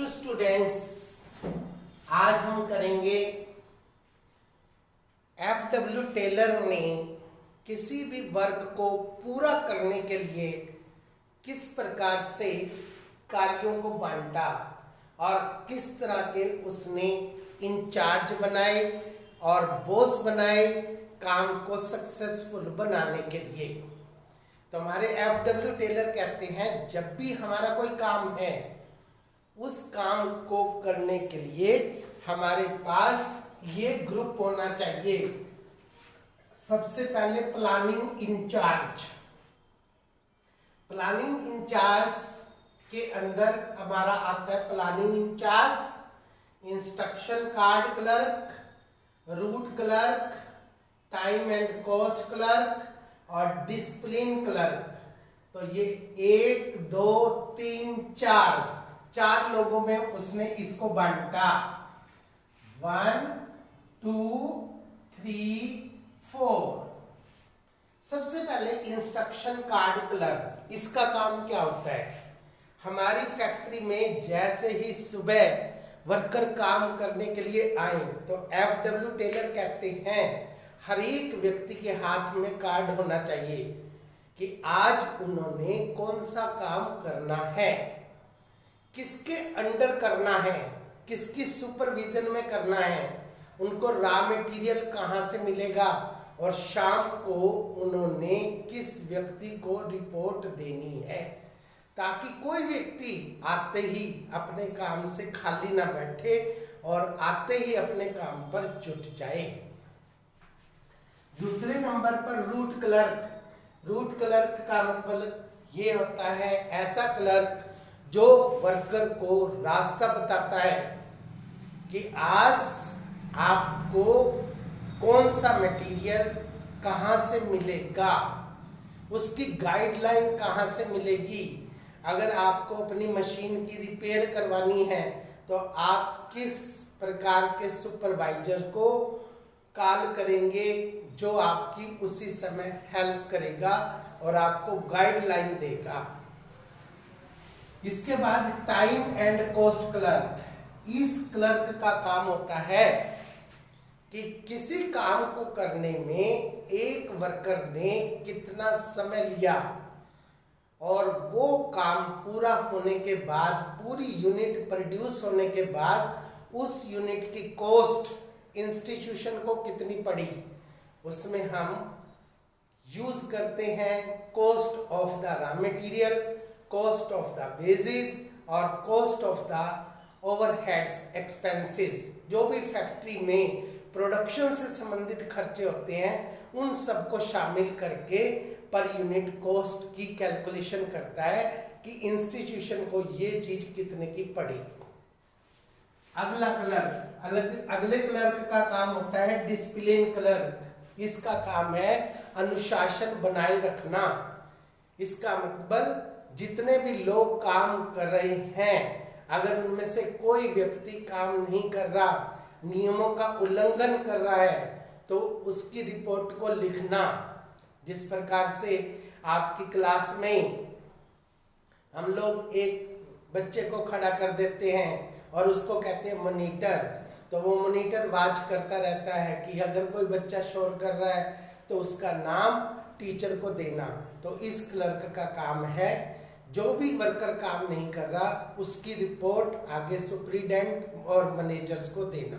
To students, आज हम करेंगे एफडब्ल्यू टेलर ने किसी भी वर्क को पूरा करने के लिए किस प्रकार से कार्यों को बांटा और किस तरह के उसने इंचार्ज बनाए और बॉस बनाए काम को सक्सेसफुल बनाने के लिए। तो हमारे एफडब्ल्यू टेलर कहते हैं जब भी हमारा कोई काम है उस काम को करने के लिए हमारे पास ये ग्रुप होना चाहिए। सबसे पहले प्लानिंग इंचार्ज। प्लानिंग इंचार्ज के अंदर हमारा आता है planning incharge, instruction card clerk, route clerk, time and cost clerk और डिसिप्लिन क्लर्क। तो ये 1 2 3 4 लोगों में उसने इसको बांटा। 1 2 3 4। सबसे पहले इंस्ट्रक्शन कार्ड क्लर्क, इसका काम क्या होता है? हमारी फैक्ट्री में जैसे ही सुबह वर्कर काम करने के लिए आए तो एफडब्ल्यू टेलर कहते हैं हर एक व्यक्ति के हाथ में कार्ड होना चाहिए कि आज उन्होंने कौन सा काम करना है, किसके अंडर करना है, किसकी सुपरविजन में करना है, उनको रॉ मटेरियल कहाँ से मिलेगा और शाम को उन्होंने किस व्यक्ति को रिपोर्ट देनी है, ताकि कोई व्यक्ति आते ही अपने काम से खाली ना बैठे और आते ही अपने काम पर जुट जाए। दूसरे नंबर पर रूट क्लर्क। रूट क्लर्क का मतलब ये होता है ऐसा क्लर्क जो वर्कर को रास्ता बताता है कि आज आपको कौन सा मटेरियल कहाँ से मिलेगा, उसकी गाइडलाइन कहाँ से मिलेगी। अगर आपको अपनी मशीन की रिपेयर करवानी है तो आप किस प्रकार के सुपरवाइजर को कॉल करेंगे जो आपकी उसी समय हेल्प करेगा और आपको गाइडलाइन देगा। इसके बाद टाइम एंड कॉस्ट क्लर्क। इस क्लर्क का काम होता है कि किसी काम को करने में एक वर्कर ने कितना समय लिया और वो काम पूरा होने के बाद, पूरी यूनिट प्रोड्यूस होने के बाद उस यूनिट की कॉस्ट इंस्टीट्यूशन को कितनी पड़ी, उसमें हम यूज करते हैं cost of the raw material, cost of the wages और cost of the overheads expenses. जो भी फैक्ट्री में प्रोडक्शन से संबंधित खर्चे होते हैं उन सबको शामिल करके पर यूनिट कॉस्ट की कैलकुलेशन करता है कि इंस्टीट्यूशन को ये चीज कितने की पड़ी। अगला क्लर्क, अगले क्लर्क का काम होता है डिसिप्लिन क्लर्क। इसका काम है अनुशासन बनाए रखना। इसका मतलब जितने भी लोग काम कर रहे हैं अगर उनमें से कोई व्यक्ति काम नहीं कर रहा, नियमों का उल्लंघन कर रहा है तो उसकी रिपोर्ट को लिखना। जिस प्रकार से आपकी क्लास में हम लोग एक बच्चे को खड़ा कर देते हैं और उसको कहते हैं मॉनिटर, तो वो मॉनिटर वाच करता रहता है कि अगर कोई बच्चा शोर कर रहा है तो उसका नाम टीचर को देना। तो इस क्लर्क का काम है जो भी वर्कर काम नहीं कर रहा उसकी रिपोर्ट आगे सुपरिटेंडेंट और मैनेजर्स को देना।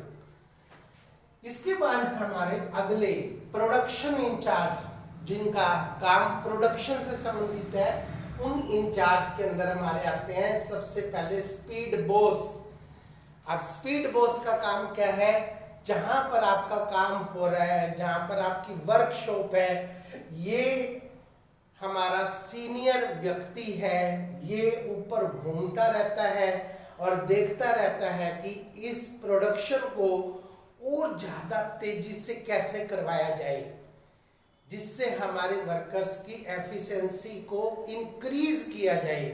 इसके बाद हमारे अगले प्रोडक्शन इंचार्ज, जिनका काम प्रोडक्शन से संबंधित है, उन इंचार्ज के अंदर हमारे आते हैं सबसे पहले स्पीड बॉस। अब स्पीड बॉस का काम क्या है? जहां पर आपका काम हो रहा है, जहां पर आपकी वर्कशॉप है, ये हमारा सीनियर व्यक्ति है, ये ऊपर घूमता रहता है और देखता रहता है कि इस प्रोडक्शन को और ज्यादा तेजी से कैसे करवाया जाए जिससे हमारे वर्कर्स की एफिशिएंसी को इंक्रीज किया जाए।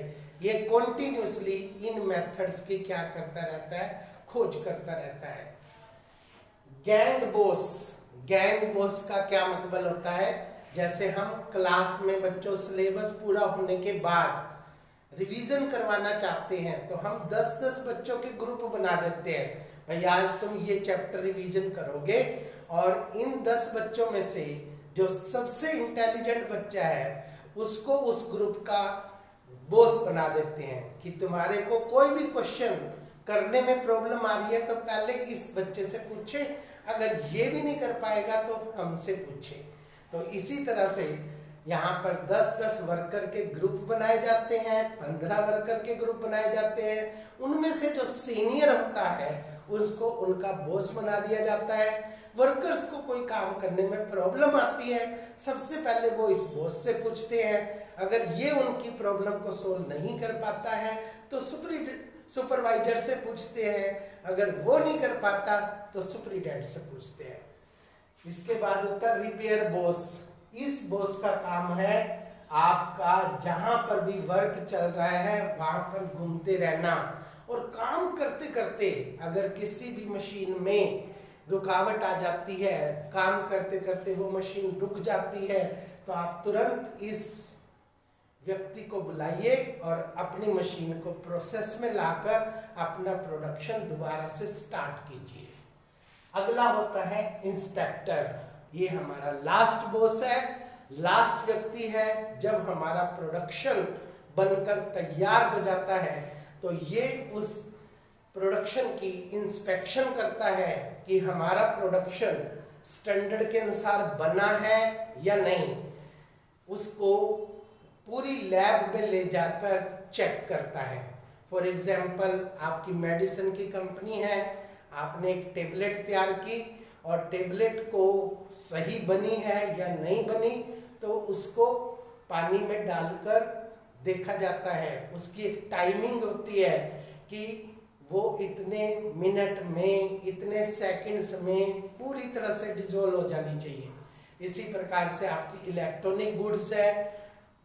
ये कॉन्टिन्यूसली इन मेथड्स की क्या करता रहता है? खोज करता रहता है। Gang boss. गैंग बॉस का क्या मतलब होता है? जैसे हम क्लास में बच्चों सिलेबस पूरा होने के बाद रिवीजन करवाना चाहते हैं तो हम 10-10 बच्चों के ग्रुप बना देते हैं, भाई आज तुम ये चैप्टर रिवीजन करोगे, और इन 10 बच्चों में से जो सबसे इंटेलिजेंट बच्चा है उसको उस ग्रुप का बॉस बना देते हैं कि तुम्हारे को कोई भी क्वेश्चन करने में प्रॉब्लम आ रही है तो पहले इस बच्चे से पूछे, अगर ये भी नहीं कर पाएगा तो हमसे पूछे। तो इसी तरह से यहाँ पर 10-10 वर्कर के ग्रुप बनाए जाते हैं, 15 वर्कर के ग्रुप बनाए जाते हैं, उनमें से जो सीनियर होता है उसको उनका बॉस बना दिया जाता है। वर्कर्स को कोई काम करने में प्रॉब्लम आती है, सबसे पहले वो इस बॉस से पूछते हैं, अगर ये उनकी प्रॉब्लम को सोल्व नहीं कर पाता है तो सुपरवाइजर से पूछते हैं, अगर वो नहीं कर पाता तो सुपरिटेंडेंट से पूछते हैं। इसके बाद होता है रिपेयर बॉस। इस बॉस का काम है आपका जहां पर भी वर्क चल रहा है वहां पर घूमते रहना, और काम करते करते अगर किसी भी मशीन में रुकावट आ जाती है, काम करते करते वो मशीन रुक जाती है, तो आप तुरंत इस व्यक्ति को बुलाइए और अपनी मशीन को प्रोसेस में लाकर अपना प्रोडक्शन दोबारा से स्टार्ट कीजिए। अगला होता है इंस्पेक्टर। ये हमारा लास्ट बॉस है, लास्ट व्यक्ति है। जब हमारा प्रोडक्शन बनकर तैयार हो जाता है तो ये उस प्रोडक्शन की इंस्पेक्शन करता है कि हमारा प्रोडक्शन स्टैंडर्ड के अनुसार बना है या नहीं। उसको पूरी लैब में ले जाकर चेक करता है। फॉर एग्जाम्पल आपकी मेडिसिन की कंपनी है, आपने एक टेबलेट तैयार की और टेबलेट को सही बनी है या नहीं बनी तो उसको पानी में डालकर देखा जाता है। उसकी एक टाइमिंग होती है कि वो इतने मिनट में, इतने सेकंड्स में पूरी तरह से डिजोल्व हो जानी चाहिए। इसी प्रकार से आपकी इलेक्ट्रॉनिक गुड्स है,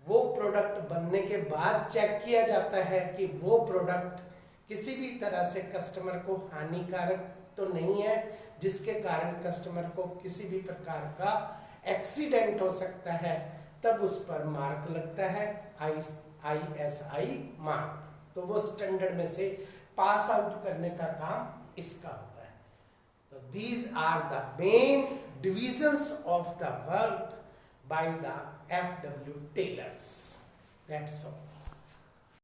वो प्रोडक्ट बनने के बाद चेक किया जाता है कि वो प्रोडक्ट किसी भी तरह से कस्टमर को हानिकारक तो नहीं है जिसके कारण कस्टमर को किसी भी प्रकार का एक्सीडेंट हो सकता है, तब उस पर मार्क लगता है ISI मार्क। तो वो स्टैंडर्ड में से पास आउट करने का काम इसका होता है। तो these are the main divisions of the work by the FW tailors. That's all.